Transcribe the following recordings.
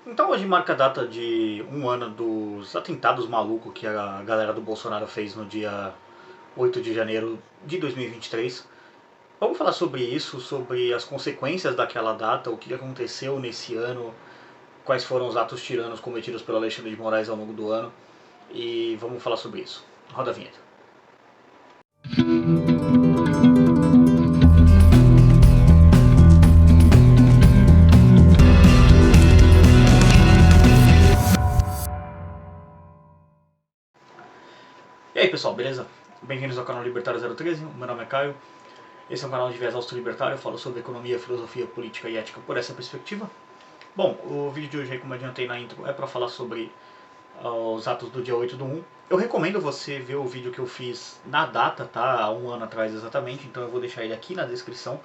Então hoje marca a data de um ano dos atentados malucos que a galera do Bolsonaro fez no dia 8 de janeiro de 2023. Vamos falar sobre isso, sobre as consequências daquela data, o que aconteceu nesse ano, quais foram os atos tiranos cometidos pelo Alexandre de Moraes ao longo do ano e vamos falar sobre isso. Roda a vinheta. E aí pessoal, beleza? Bem-vindos ao canal Libertário 013, meu nome é Caio. Esse é um canal de viés austro-libertário, eu falo sobre economia, filosofia, política e ética por essa perspectiva. Bom, o vídeo de hoje, aí, como eu adiantei na intro, é para falar sobre os atos do dia 8 do 1. Eu recomendo você ver o vídeo que eu fiz na data, tá? Há um ano atrás exatamente, então eu vou deixar ele aqui na descrição,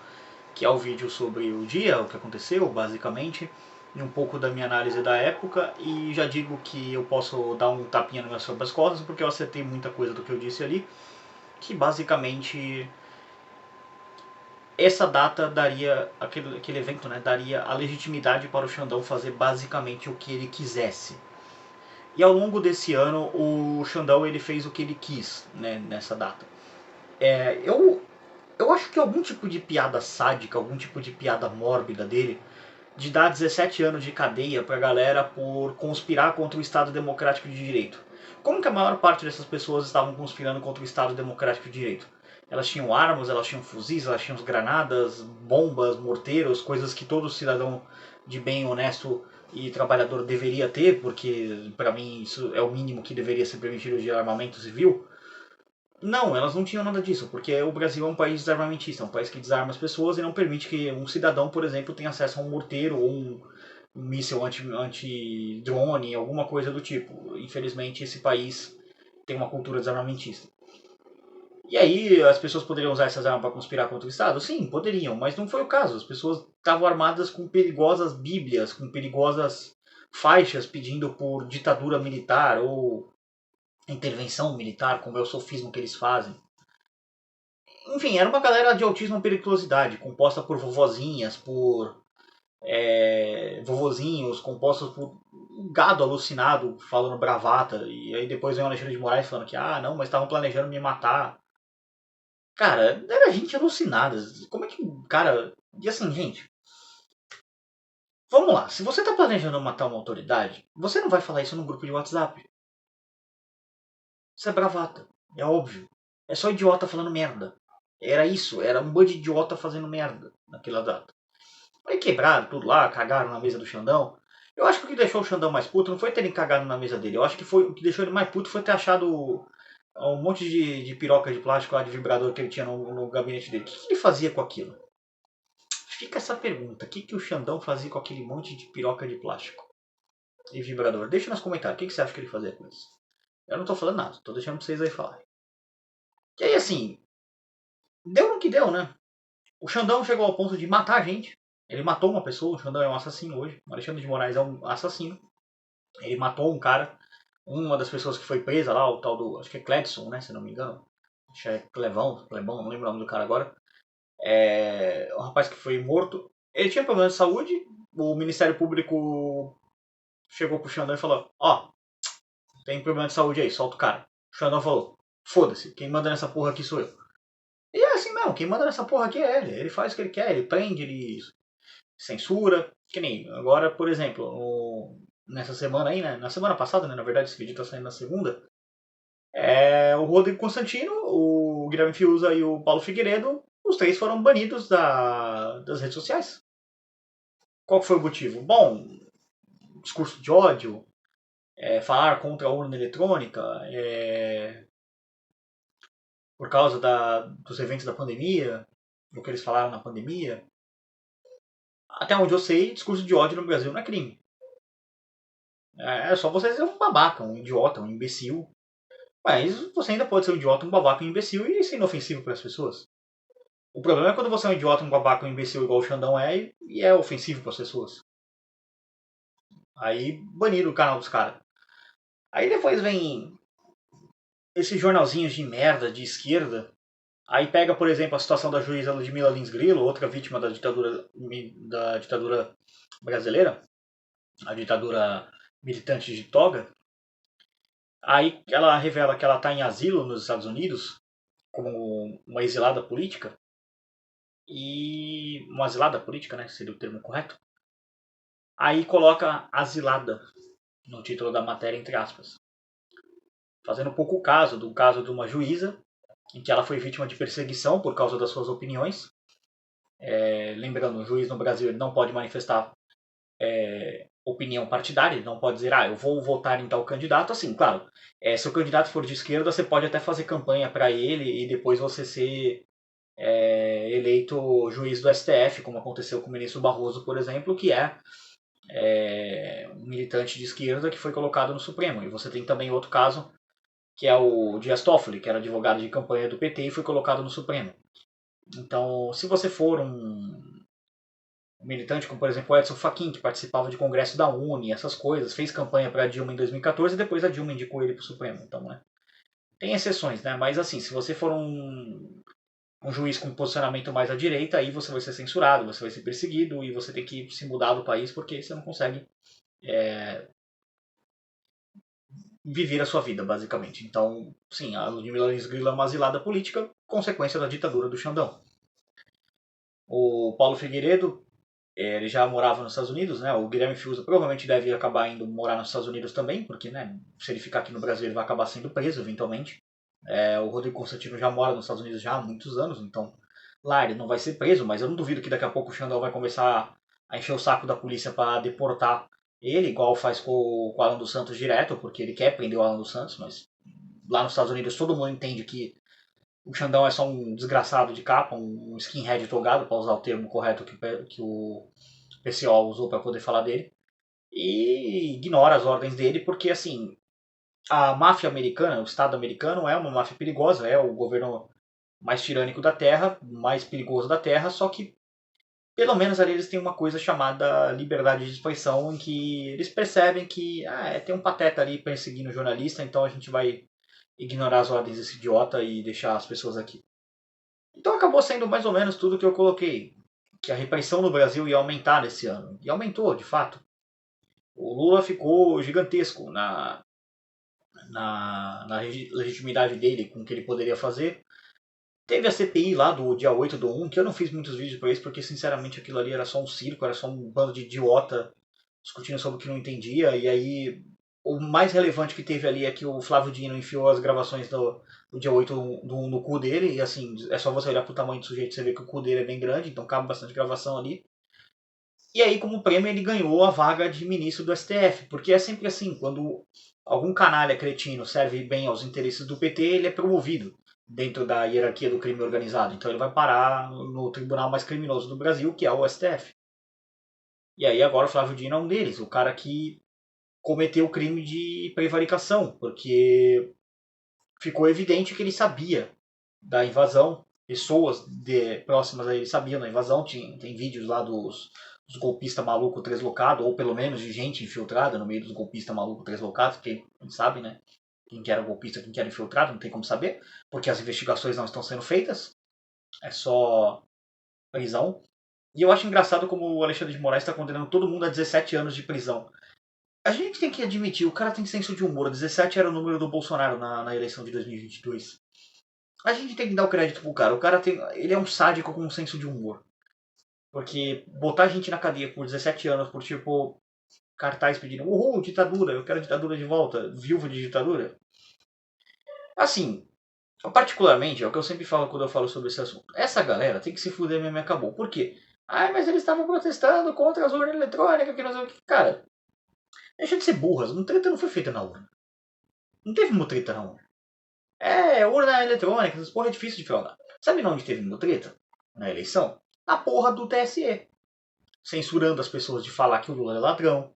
que é o vídeo sobre o dia, o que aconteceu, basicamente, e um pouco da minha análise da época, e já digo que eu posso dar um tapinha nas minhas próprias costas, porque eu acertei muita coisa do que eu disse ali, que basicamente essa data daria, aquele evento, né, daria a legitimidade para o Xandão fazer basicamente o que ele quisesse. E ao longo desse ano, o Xandão ele fez o que ele quis, né, nessa data. Eu acho que algum tipo de piada sádica, algum tipo de piada mórbida dele, de dar 17 anos de cadeia pra galera por conspirar contra o Estado Democrático de Direito. Como que a maior parte dessas pessoas estavam conspirando contra o Estado Democrático de Direito? Elas tinham armas, elas tinham fuzis, elas tinham granadas, bombas, morteiros, coisas que todo cidadão de bem, honesto e trabalhador deveria ter, porque para mim isso é o mínimo que deveria ser permitido de armamento civil. Não, elas não tinham nada disso, porque o Brasil é um país desarmamentista, é um país que desarma as pessoas e não permite que um cidadão, por exemplo, tenha acesso a um morteiro ou um míssil anti-drone, alguma coisa do tipo. Infelizmente, esse país tem uma cultura desarmamentista. E aí, as pessoas poderiam usar essas armas para conspirar contra o Estado? Sim, poderiam, mas não foi o caso. As pessoas estavam armadas com perigosas bíblias, com perigosas faixas pedindo por ditadura militar ou intervenção militar, como é o sofismo que eles fazem. Enfim, era uma galera de autismo e periculosidade, composta por vovozinhas, por vovozinhos, compostos por um gado alucinado falando bravata. E aí depois vem o Alexandre de Moraes falando que, ah, não, mas estavam planejando me matar. Cara, era gente alucinada. Como é que, cara... E assim, gente, vamos lá. Se você tá planejando matar uma autoridade, você não vai falar isso num grupo de WhatsApp. Isso é bravata, é óbvio. É só idiota falando merda. Era isso, era um bando de idiota fazendo merda naquela data. Aí quebraram tudo lá, cagaram na mesa do Xandão. Eu acho que o que deixou o Xandão mais puto não foi terem cagado na mesa dele. Eu acho que foi o que deixou ele mais puto foi ter achado um monte de piroca de plástico lá, de vibrador que ele tinha no gabinete dele. O que ele fazia com aquilo? Fica essa pergunta. O que o Xandão fazia com aquele monte de piroca de plástico e vibrador? Deixa nos comentários. O que você acha que ele fazia com isso? Eu não tô falando nada. Tô deixando pra vocês aí falarem. E aí, assim, deu no que deu, né? O Xandão chegou ao ponto de matar a gente. Ele matou uma pessoa, o Xandão é um assassino hoje. O Alexandre de Moraes é um assassino. Ele matou um cara, uma das pessoas que foi presa lá, o tal do, acho que é Cledson, né, se não me engano. Acho que é Clebão, não lembro o nome do cara agora. É um rapaz que foi morto. Ele tinha problema de saúde, o Ministério Público chegou pro Xandão e falou, ó, tem problema de saúde aí, solta o cara. O Xandão falou, foda-se, quem manda nessa porra aqui sou eu. E é assim mesmo, quem manda nessa porra aqui é ele. Ele faz o que ele quer, ele prende, ele censura. Que nem agora, por exemplo, nessa semana aí, né? Na semana passada, né? Na verdade, esse vídeo tá saindo na segunda. O Rodrigo Constantino, o Guilherme Fiuza e o Paulo Figueiredo, os três foram banidos das redes sociais. Qual foi o motivo? Bom, discurso de ódio, falar contra a urna eletrônica, por causa dos eventos da pandemia, do que eles falaram na pandemia. Até onde eu sei, discurso de ódio no Brasil não é crime. É só você ser um babaca, um idiota, um imbecil. Mas você ainda pode ser um idiota, um babaca, um imbecil e ser inofensivo para as pessoas. O problema é quando você é um idiota, um babaca, um imbecil igual o Xandão é e é ofensivo para as pessoas. Aí baniram o canal dos caras. Aí depois vem esses jornalzinhos de merda de esquerda. Aí pega, por exemplo, a situação da juíza Ludmila Lins Grillo, outra vítima da ditadura brasileira. a ditadura militante de toga. Aí ela revela que ela está em asilo nos Estados Unidos, como uma exilada política, e uma exilada política, né, seria o termo correto. Aí coloca asilada no título da matéria, entre aspas, fazendo pouco caso do caso de uma juíza em que ela foi vítima de perseguição por causa das suas opiniões. Lembrando, o juiz no Brasil ele não pode manifestar opinião partidária, ele não pode dizer, eu vou votar em tal candidato. Assim, claro, se o candidato for de esquerda, você pode até fazer campanha para ele e depois você ser eleito juiz do STF, como aconteceu com o ministro Barroso, por exemplo, que um militante de esquerda que foi colocado no Supremo. E você tem também outro caso, que é o Dias Toffoli, que era advogado de campanha do PT e foi colocado no Supremo. Então, se você for um militante, como por exemplo o Edson Fachin, que participava de congresso da Uni, essas coisas, fez campanha para a Dilma em 2014 e depois a Dilma indicou ele para o Supremo. Então, né? Tem exceções, né? Mas assim, se você for um juiz com posicionamento mais à direita, aí você vai ser censurado, você vai ser perseguido e você tem que se mudar do país porque você não consegue viver a sua vida, basicamente. Então, sim, a Ludmila Lins Grilo é uma asilada política, consequência da ditadura do Xandão. O Paulo Figueiredo, ele já morava nos Estados Unidos, né? O Guilherme Fiuza provavelmente deve acabar indo morar nos Estados Unidos também, porque, né, se ele ficar aqui no Brasil, ele vai acabar sendo preso, eventualmente. O Rodrigo Constantino já mora nos Estados Unidos já há muitos anos, então lá ele não vai ser preso, mas eu não duvido que daqui a pouco o Xandão vai começar a encher o saco da polícia para deportar ele, igual faz com o Alan dos Santos direto, porque ele quer prender o Alan dos Santos, mas lá nos Estados Unidos todo mundo entende que o Xandão é só um desgraçado de capa, um skinhead togado, para usar o termo correto que o PCO usou para poder falar dele, e ignora as ordens dele, porque assim, a máfia americana, o Estado americano é uma máfia perigosa, é o governo mais tirânico da Terra, mais perigoso da Terra, só que pelo menos ali eles têm uma coisa chamada liberdade de expressão, em que eles percebem que tem um pateta ali perseguindo o jornalista, então a gente vai ignorar as ordens desse idiota e deixar as pessoas aqui. Então acabou sendo mais ou menos tudo que eu coloquei, que a repressão no Brasil ia aumentar nesse ano. E aumentou, de fato. O Lula ficou gigantesco na legitimidade dele, com o que ele poderia fazer. Teve a CPI lá do dia 8/1, que eu não fiz muitos vídeos para isso, porque sinceramente aquilo ali era só um circo, era só um bando de idiota discutindo sobre o que não entendia. E aí o mais relevante que teve ali é que o Flávio Dino enfiou as gravações do dia 8/1 no cu dele. E assim, é só você olhar pro tamanho do sujeito e você vê que o cu dele é bem grande, então cabe bastante gravação ali. E aí, como prêmio, ele ganhou a vaga de ministro do STF, porque é sempre assim, quando algum canalha cretino serve bem aos interesses do PT, ele é promovido dentro da hierarquia do crime organizado. Então ele vai parar no tribunal mais criminoso do Brasil, que é o STF. E aí agora o Flávio Dino é um deles, o cara que cometeu o crime de prevaricação, porque ficou evidente que ele sabia da invasão, pessoas próximas a ele sabiam da invasão, tem vídeos lá dos golpistas malucos treslocados, ou pelo menos de gente infiltrada no meio dos golpistas malucos treslocados, quem sabe, né? Quem que era golpista, quem que era infiltrado, não tem como saber, porque as investigações não estão sendo feitas, é só prisão. E eu acho engraçado como o Alexandre de Moraes está condenando todo mundo a 17 anos de prisão. A gente tem que admitir, o cara tem senso de humor. 17 era o número do Bolsonaro na eleição de 2022. A gente tem que dar o crédito pro cara. O cara ele é um sádico com um senso de humor. Porque botar a gente na cadeia por 17 anos por tipo cartaz pedindo uhul, ditadura, eu quero ditadura de volta, viúva de ditadura. Assim, particularmente, é o que eu sempre falo quando eu falo sobre esse assunto. Essa galera tem que se fuder mesmo e acabou. Por quê? Mas eles estavam protestando contra as urnas eletrônicas, que não sei o que. Cara, deixa de ser burras. Uma treta não foi feita na urna. Não teve mutreta na urna. Urna eletrônica, essas porra é difícil de falar. Sabe onde teve mutreta? Na eleição? Na porra do TSE. Censurando as pessoas de falar que o Lula é ladrão.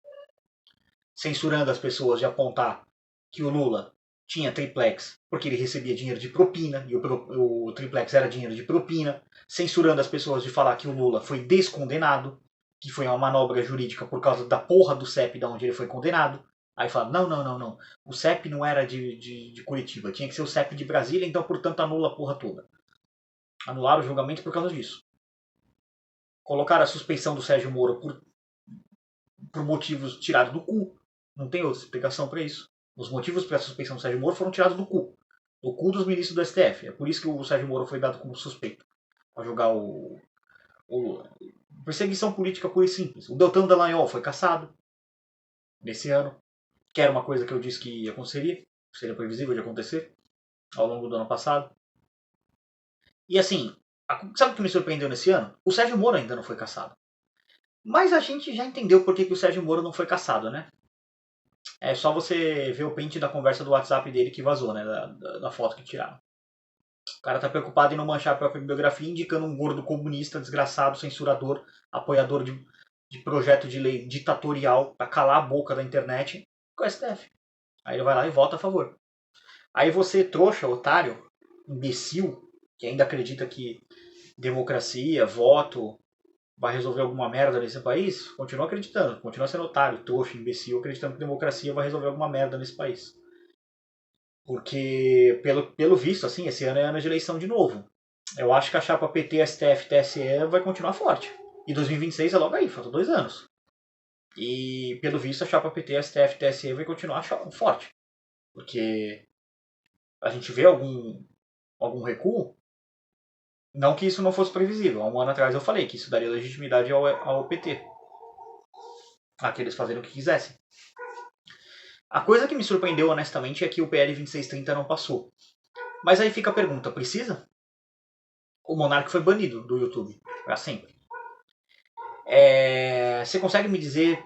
Censurando as pessoas de apontar que o Lula tinha triplex porque ele recebia dinheiro de propina e o triplex era dinheiro de propina. Censurando as pessoas de falar que o Lula foi descondenado, que foi uma manobra jurídica por causa da porra do CEP da onde ele foi condenado. Aí fala, não. O CEP não era de Curitiba, tinha que ser o CEP de Brasília, então portanto anula a porra toda. Anularam o julgamento por causa disso. Colocaram a suspeição do Sérgio Moro por por motivos tirados do cu. Não tem outra explicação para isso. Os motivos para a suspeição do Sérgio Moro foram tirados do cu. Do cu dos ministros do STF. É por isso que o Sérgio Moro foi dado como suspeito. Para julgar o perseguição política pura e simples. O Deltan Dallagnol foi cassado nesse ano. Que era uma coisa que eu disse que aconteceria. Seria previsível de acontecer ao longo do ano passado. E assim, sabe o que me surpreendeu nesse ano? O Sérgio Moro ainda não foi cassado. Mas a gente já entendeu por que o Sérgio Moro não foi cassado, né? É só você ver o print da conversa do WhatsApp dele que vazou, né? Da foto que tiraram. O cara tá preocupado em não manchar a própria bibliografia, indicando um gordo comunista, desgraçado, censurador, apoiador de projeto de lei ditatorial para calar a boca da internet com o STF. Aí ele vai lá e vota a favor. Aí você, trouxa, otário, imbecil, que ainda acredita que democracia, voto, vai resolver alguma merda nesse país, continua acreditando, continua sendo otário, trouxa, imbecil, acreditando que democracia vai resolver alguma merda nesse país. Porque, pelo visto, assim, esse ano é ano de eleição de novo. Eu acho que a chapa PT, STF, TSE vai continuar forte. E 2026 é logo aí, faltam 2 anos. E, pelo visto, a chapa PT, STF, TSE vai continuar forte. Porque a gente vê algum recuo. Não que isso não fosse previsível. Há um ano atrás eu falei que isso daria legitimidade ao PT. A que eles fazerem o que quisessem. A coisa que me surpreendeu honestamente é que o PL 2630 não passou. Mas aí fica a pergunta, precisa? O Monark foi banido do YouTube para sempre. Você consegue me dizer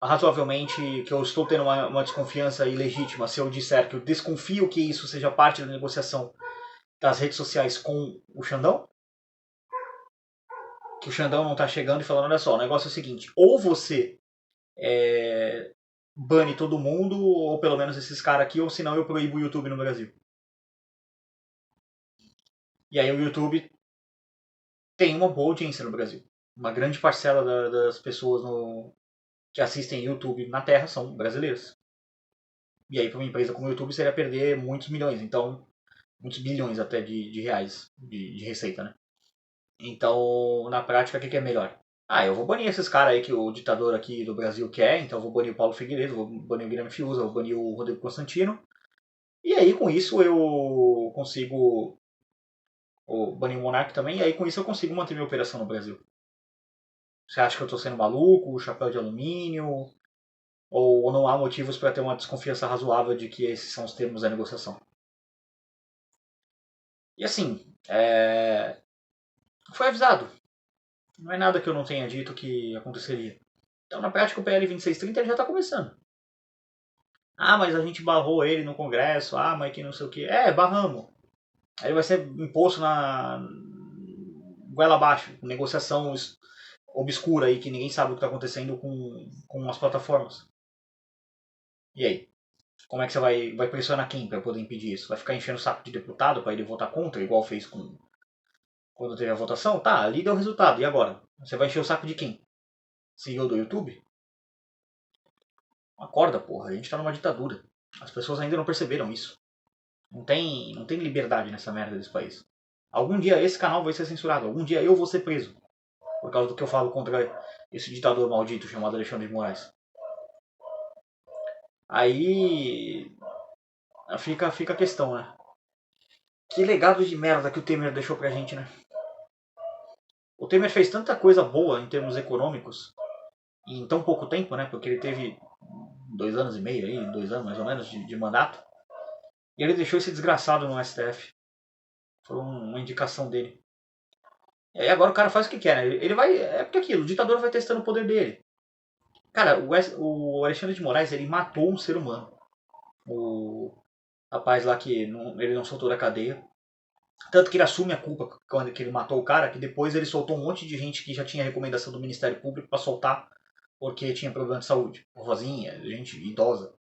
razoavelmente que eu estou tendo uma desconfiança ilegítima se eu disser que eu desconfio que isso seja parte da negociação das redes sociais com o Xandão? Que o Xandão não está chegando e falando, olha só, o negócio é o seguinte, ou você bane todo mundo, ou pelo menos esses caras aqui, ou senão eu proíbo o YouTube no Brasil. E aí o YouTube tem uma boa audiência no Brasil. Uma grande parcela das pessoas que assistem YouTube na Terra são brasileiras. E aí para uma empresa como o YouTube seria perder muitos milhões, então muitos bilhões até de reais de receita, né? Então, na prática, o que é melhor? Eu vou banir esses caras aí que o ditador aqui do Brasil quer, então eu vou banir o Paulo Figueiredo, vou banir o Guilherme Fiuza, vou banir o Rodrigo Constantino. E aí, com isso, eu consigo banir o Monark também, e aí com isso eu consigo manter minha operação no Brasil. Você acha que eu estou sendo maluco, chapéu de alumínio, ou não há motivos para ter uma desconfiança razoável de que esses são os termos da negociação? E assim, foi avisado. Não é nada que eu não tenha dito que aconteceria. Então, na prática, o PL 2630 já está começando. Mas a gente barrou ele no Congresso. Mas que não sei o que. Barramos. Aí vai ser imposto na goela abaixo, negociação obscura aí que ninguém sabe o que está acontecendo com as plataformas. E aí? Como é que você vai pressionar quem para poder impedir isso? Vai ficar enchendo o saco de deputado para ele votar contra, igual fez quando teve a votação? Tá, ali deu o resultado. E agora? Você vai encher o saco de quem? CEO do YouTube? Acorda, porra. A gente tá numa ditadura. As pessoas ainda não perceberam isso. Não tem liberdade nessa merda desse país. Algum dia esse canal vai ser censurado. Algum dia eu vou ser preso. Por causa do que eu falo contra esse ditador maldito chamado Alexandre de Moraes. Aí fica a questão, né? Que legado de merda que o Temer deixou pra gente, né? O Temer fez tanta coisa boa em termos econômicos em tão pouco tempo, né? Porque ele teve 2 anos e meio aí, 2 anos mais ou menos de mandato. E ele deixou esse desgraçado no STF. Foi uma indicação dele. E aí agora o cara faz o que quer, né? Ele vai. É porque aquilo, o ditador vai testando o poder dele. Cara, o Alexandre de Moraes, ele matou um ser humano. O rapaz lá que ele não soltou da cadeia. Tanto que ele assume a culpa quando ele matou o cara, que depois ele soltou um monte de gente que já tinha recomendação do Ministério Público para soltar porque tinha problema de saúde. Vozinha, gente idosa.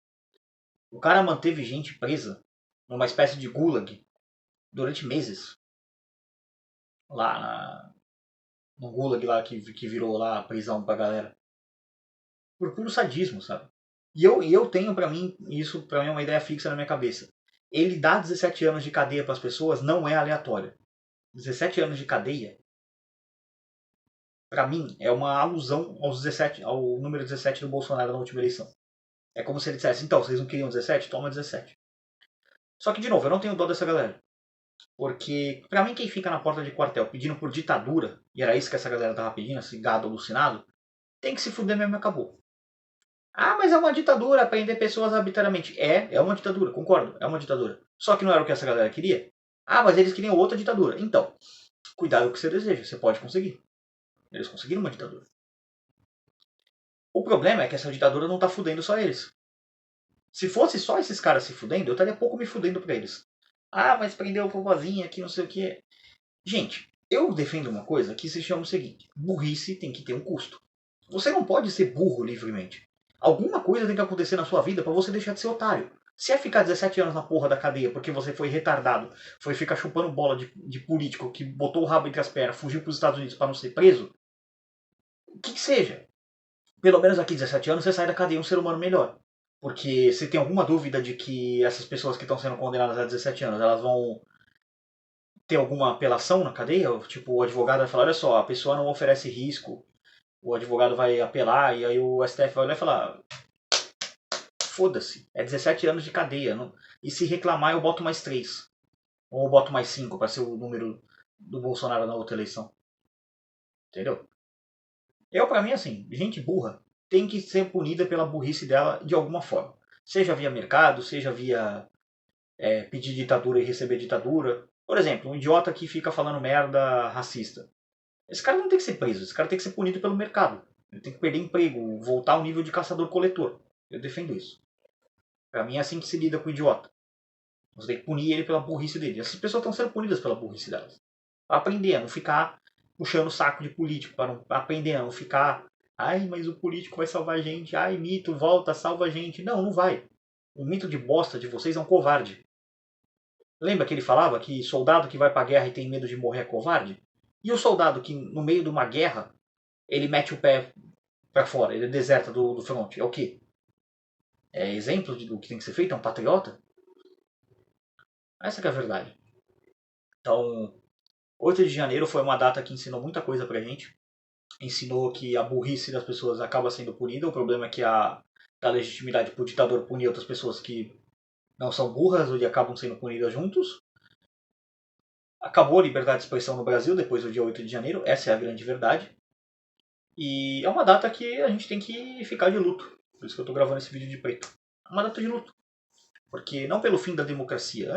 O cara manteve gente presa numa espécie de gulag durante meses. Lá no gulag lá que virou lá a prisão pra galera. Por puro sadismo, sabe? E eu tenho pra mim, isso pra mim é uma ideia fixa na minha cabeça. Ele dá 17 anos de cadeia para as pessoas não é aleatório. 17 anos de cadeia pra mim, é uma alusão ao número 17 do Bolsonaro na última eleição. É como se ele dissesse, então, vocês não queriam 17? Toma 17. Só que, de novo, eu não tenho dó dessa galera. Porque, pra mim, quem fica na porta de quartel pedindo por ditadura, e era isso que essa galera tava pedindo, esse gado alucinado, tem que se fuder mesmo e acabou. Ah, mas é uma ditadura prender pessoas arbitrariamente. É uma ditadura, concordo, é uma ditadura. Só que não era o que essa galera queria. Ah, mas eles queriam outra ditadura. Então, cuidado com o que você deseja, você pode conseguir. Eles conseguiram uma ditadura. O problema é que essa ditadura não tá fudendo só eles. Se fosse só esses caras se fudendo, eu estaria pouco me fudendo pra eles. Ah, mas prendeu a vovozinha aqui, não sei o que. Gente, eu defendo uma coisa que se chama o seguinte: burrice tem que ter um custo. Você não pode ser burro livremente. Alguma coisa tem que acontecer na sua vida para você deixar de ser otário. Se é ficar 17 anos na porra da cadeia porque você foi retardado, foi ficar chupando bola de político que botou o rabo entre as pernas, fugiu para os Estados Unidos para não ser preso, o que seja. Pelo menos aqui 17 anos você sai da cadeia um ser humano melhor. Porque se tem alguma dúvida de que essas pessoas que estão sendo condenadas a 17 anos, elas vão ter alguma apelação na cadeia, tipo, o advogado vai falar, olha só, a pessoa não oferece risco, o advogado vai apelar, e aí o STF vai olhar e falar, foda-se, é 17 anos de cadeia, não? E se reclamar eu boto mais 3, ou eu boto mais 5 para ser o número do Bolsonaro na outra eleição. Entendeu? Pra mim, assim, gente burra tem que ser punida pela burrice dela de alguma forma. Seja via mercado, seja via pedir ditadura e receber ditadura. Por exemplo, um idiota que fica falando merda racista. Esse cara não tem que ser preso, esse cara tem que ser punido pelo mercado. Ele tem que perder emprego, voltar ao nível de caçador-coletor. Eu defendo isso. Pra mim é assim que se lida com o idiota. Você tem que punir ele pela burrice dele. Essas pessoas estão sendo punidas pela burrice delas. Pra aprender a não ficar puxando o saco de político. Pra não aprender a não ficar... Ai, mas o político vai salvar a gente. Ai, mito, volta, salva a gente. Não, não vai. O mito de bosta de vocês é um covarde. Lembra que ele falava que soldado que vai pra guerra e tem medo de morrer é covarde? E o soldado que, no meio de uma guerra, ele mete o pé pra fora, ele deserta do front. É o quê? É exemplo do que tem que ser feito? É um patriota? Essa que é a verdade. Então, 8 de janeiro foi uma data que ensinou muita coisa pra gente. Ensinou que a burrice das pessoas acaba sendo punida. O problema é que dá legitimidade pro ditador punir outras pessoas que não são burras e acabam sendo punidas juntos. Acabou a liberdade de expressão no Brasil depois do dia 8 de janeiro. Essa é a grande verdade. E é uma data que a gente tem que ficar de luto. Por isso que eu tô gravando esse vídeo de preto. É uma data de luto. Porque não pelo fim da democracia.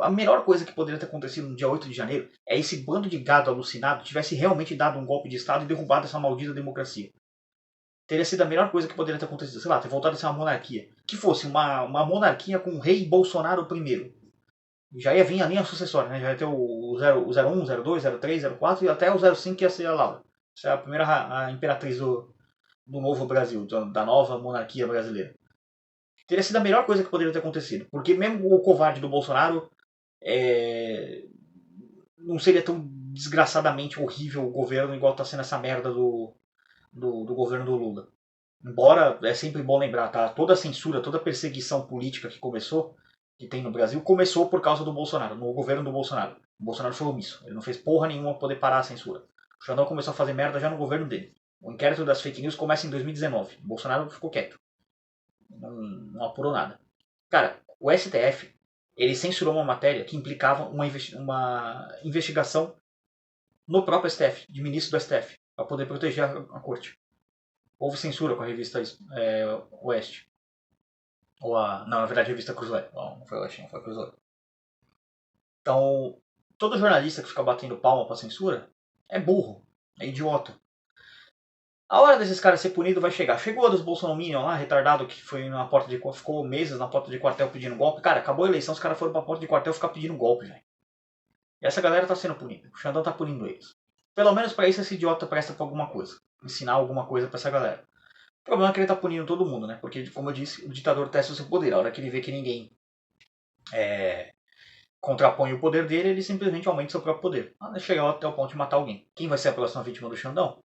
A melhor coisa que poderia ter acontecido no dia 8 de janeiro é esse bando de gado alucinado tivesse realmente dado um golpe de Estado e derrubado essa maldita democracia. Teria sido a melhor coisa que poderia ter acontecido. Sei lá, ter voltado a ser uma monarquia. Que fosse uma monarquia com o rei Bolsonaro I. Já ia vir a linha sucessória, né? Já ia ter o 01, 02, 03, 04 e até o 05 que ia ser a Laura. Essa é a primeira a imperatriz do novo Brasil, da nova monarquia brasileira. Teria sido a melhor coisa que poderia ter acontecido. Porque mesmo o covarde do Bolsonaro não seria tão desgraçadamente horrível o governo igual está sendo essa merda do governo do Lula. Embora é sempre bom lembrar, tá? Toda a censura, toda a perseguição política que começou, que tem no Brasil, começou por causa do Bolsonaro, no governo do Bolsonaro. O Bolsonaro foi omisso. Ele não fez porra nenhuma para poder parar a censura. O Xandão começou a fazer merda já no governo dele. O inquérito das fake news começa em 2019. O Bolsonaro ficou quieto. Não apurou nada. Cara, o STF ele censurou uma matéria que implicava uma investigação no próprio STF, de ministro do STF, para poder proteger a corte. Houve censura com a revista Oeste. Não, na verdade a revista Cruzoé. Não foi Oeste, não foi Cruzoé. Então, todo jornalista que fica batendo palma pra censura é burro, é idiota. A hora desses caras ser punido vai chegar. Chegou a dos Bolsonaro lá, retardado, que foi na porta de ficou meses na porta de quartel pedindo golpe. Cara, acabou a eleição, os caras foram pra porta de quartel ficar pedindo golpe, velho. E essa galera tá sendo punida. O Xandão tá punindo eles. Pelo menos pra isso esse idiota presta pra alguma coisa. Ensinar alguma coisa pra essa galera. O problema é que ele tá punindo todo mundo, né? Porque, como eu disse, o ditador testa o seu poder. A hora que ele vê que ninguém contrapõe o poder dele, ele simplesmente aumenta o seu próprio poder. Chegar até o ponto de matar alguém. Quem vai ser a próxima vítima do Xandão?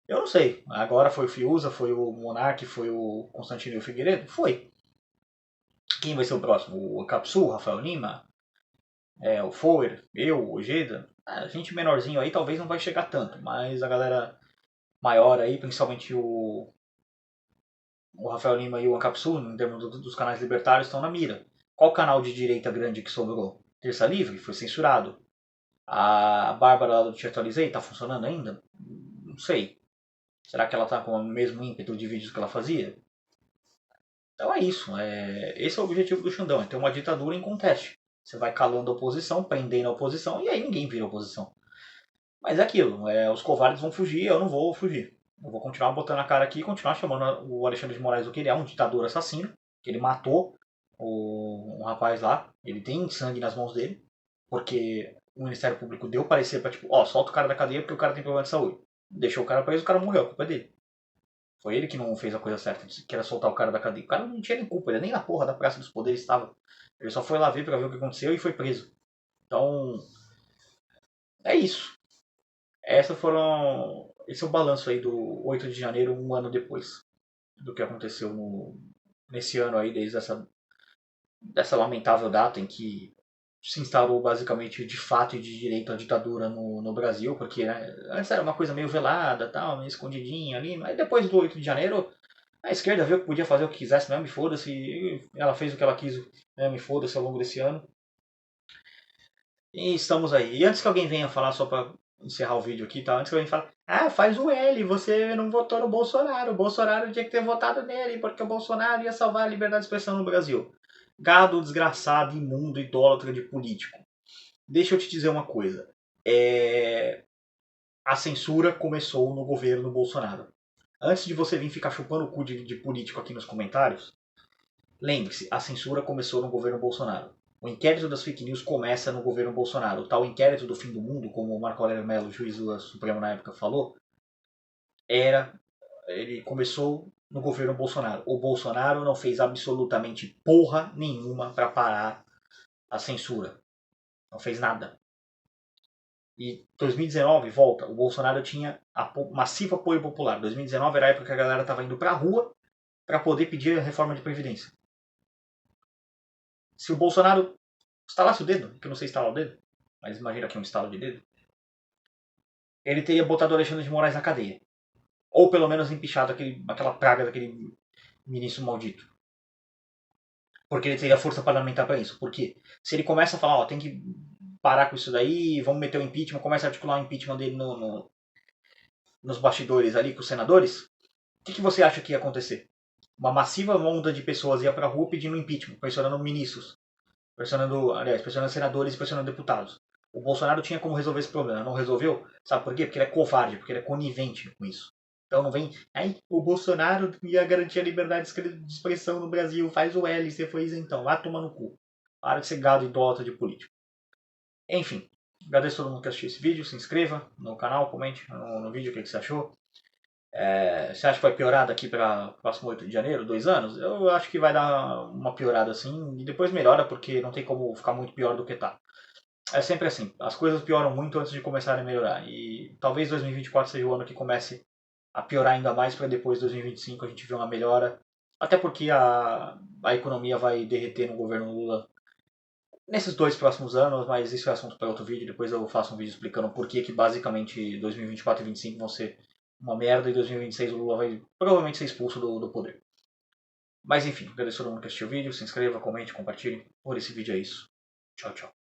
Eu não sei. Agora foi o Fiuza, foi o Monark, foi o Constantino Figueiredo? Foi. Quem vai ser o próximo? O Capsul, o Rafael Lima? O Foer? Eu? O Ojeda? A gente menorzinho aí talvez não vai chegar tanto, mas a galera maior aí, principalmente o Rafael Lima e o Ancapsu, em termos dos canais libertários, estão na mira. Qual canal de direita grande que sobrou? Terça Livre foi censurado. A Bárbara lá do Te Atualizei tá funcionando ainda? Não sei. Será que ela tá com o mesmo ímpeto de vídeos que ela fazia? Então é isso. Esse é o objetivo do Xandão, é ter uma ditadura em conteste. Você vai calando a oposição, prendendo a oposição, e aí ninguém vira oposição. Mas é aquilo, os covardes vão fugir, eu não vou fugir. Eu vou continuar botando a cara aqui e continuar chamando o Alexandre de Moraes do que ele é, um ditador assassino, que ele matou um rapaz lá, ele tem sangue nas mãos dele, porque o Ministério Público deu parecer pra tipo, ó, solta o cara da cadeia porque o cara tem problema de saúde. Deixou o cara preso, o cara morreu, a culpa é dele. Foi ele que não fez a coisa certa, que era soltar o cara da cadeia. O cara não tinha nem culpa, ele nem na porra da Praça dos Poderes estava. Ele só foi lá ver pra ver o que aconteceu e foi preso. Então, é isso. Esse é o balanço aí do 8 de janeiro, um ano depois do que aconteceu nesse ano aí, desde dessa lamentável data em que se instaurou basicamente de fato e de direito a ditadura no Brasil, porque né, antes era uma coisa meio velada, tal, meio escondidinha ali, mas depois do 8 de janeiro a esquerda viu que podia fazer o que quisesse mesmo, e foda-se, ela fez o que ela quis mesmo, e foda-se ao longo desse ano. E estamos aí. E antes que alguém venha falar, só pra encerrar o vídeo aqui, tá? Antes que alguém fale, ah, faz o L, você não votou no Bolsonaro. O Bolsonaro tinha que ter votado nele, porque o Bolsonaro ia salvar a liberdade de expressão no Brasil. Gado desgraçado, imundo, idólatra de político. Deixa eu te dizer uma coisa. A censura começou no governo Bolsonaro. Antes de você vir ficar chupando o cu de político aqui nos comentários, lembre-se, a censura começou no governo Bolsonaro. O inquérito das fake news começa no governo Bolsonaro. O tal inquérito do fim do mundo, como o Marco Aurélio Mello, juiz do Supremo na época, falou, ele começou no governo Bolsonaro. O Bolsonaro não fez absolutamente porra nenhuma para parar a censura. Não fez nada. E 2019, volta, o Bolsonaro tinha massivo apoio popular. 2019 era a época que a galera estava indo pra rua para poder pedir a reforma de Previdência. Se o Bolsonaro estalasse o dedo, que eu não sei estalar o dedo, mas imagina que é um estalo de dedo, ele teria botado o Alexandre de Moraes na cadeia. Ou pelo menos empichado aquela praga daquele ministro maldito. Porque ele teria força parlamentar para isso. Porque se ele começa a falar, ó, tem que parar com isso daí, vamos meter o impeachment, começa a articular o impeachment dele nos bastidores ali com os senadores, o que você acha que ia acontecer? Uma massiva onda de pessoas ia pra rua pedindo impeachment, pressionando ministros, pressionando senadores e pressionando deputados. O Bolsonaro tinha como resolver esse problema, não resolveu? Sabe por quê? Porque ele é covarde, porque ele é conivente com isso. Então não vem, ai, o Bolsonaro ia garantir a liberdade de expressão no Brasil, faz o L, você foi isentão, vai tomar no cu. Para de ser gado idólatra de político. Enfim, agradeço a todo mundo que assistiu esse vídeo, se inscreva no canal, comente no vídeo o que você achou. Você acha que vai piorar daqui para o próximo 8 de janeiro, 2 anos? Eu acho que vai dar uma piorada assim e depois melhora porque não tem como ficar muito pior do que tá. É sempre assim, as coisas pioram muito antes de começarem a melhorar e talvez 2024 seja o ano que comece a piorar ainda mais para depois de 2025 a gente ver uma melhora. Até porque a economia vai derreter no governo Lula nesses 2 próximos anos, mas isso é assunto para outro vídeo. Depois eu faço um vídeo explicando por que basicamente 2024 e 2025 vão ser uma merda e 2026 o Lula vai provavelmente ser expulso do poder. Mas enfim, agradeço a todo mundo que assistiu o vídeo, se inscreva, comente, compartilhe. Por esse vídeo é isso. Tchau, tchau.